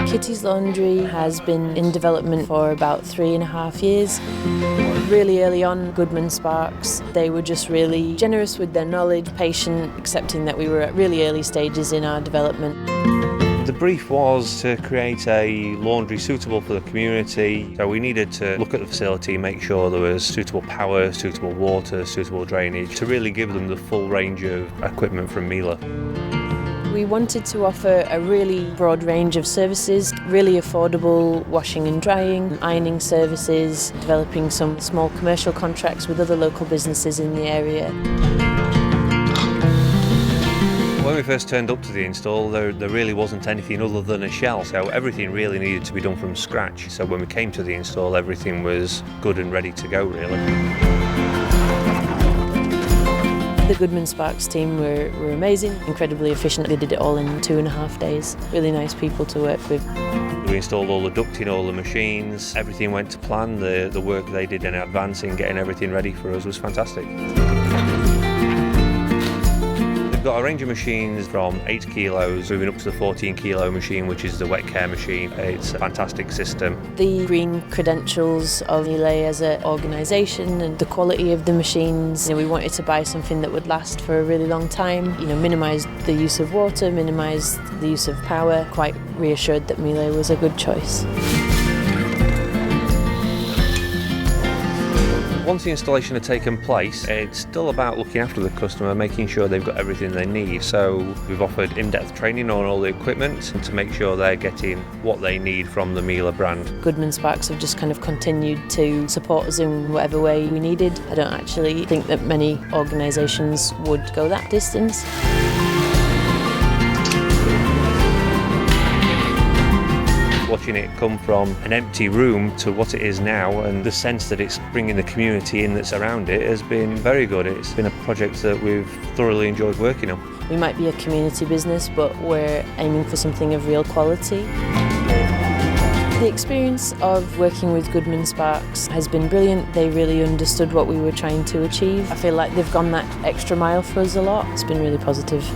Kitty's Laundry has been in development for about 3.5 years. Really early on, Goodman Sparks, they were just really generous with their knowledge, patient, accepting that we were at really early stages in our development. The brief was to create a laundry suitable for the community, so we needed to look at the facility, make sure there was suitable power, suitable water, suitable drainage, to really give them the full range of equipment from Miele. We wanted to offer a really broad range of services, really affordable washing and drying, ironing services, developing some small commercial contracts with other local businesses in the area. When we first turned up to the install, there really wasn't anything other than a shell, so everything really needed to be done from scratch. So when we came to the install, everything was good and ready to go, really. The Goodman Sparks team were amazing, incredibly efficient. They did it all in 2.5 days. Really nice people to work with. We installed all the ducting, all the machines. Everything went to plan. The work they did in advance in getting everything ready for us was fantastic. We've got a range of machines from 8 kilos moving up to the 14 kilo machine, which is the wet care machine. It's a fantastic system. The green credentials of Miele as an organisation and the quality of the machines, we wanted to buy something that would last for a really long time, minimise the use of water, minimise the use of power. Quite reassured that Miele was a good choice. Once the installation had taken place, it's still about looking after the customer, making sure they've got everything they need. So we've offered in-depth training on all the equipment to make sure they're getting what they need from the Miele brand. Goodman Sparks have just kind of continued to support us in whatever way we needed. I don't actually think that many organisations would go that distance. Watching it come from an empty room to what it is now, and the sense that it's bringing the community in that's around it, has been very good. It's been a project that we've thoroughly enjoyed working on. We might be a community business, but we're aiming for something of real quality. The experience of working with Goodman Sparks has been brilliant. They really understood what we were trying to achieve. I feel like they've gone that extra mile for us a lot. It's been really positive.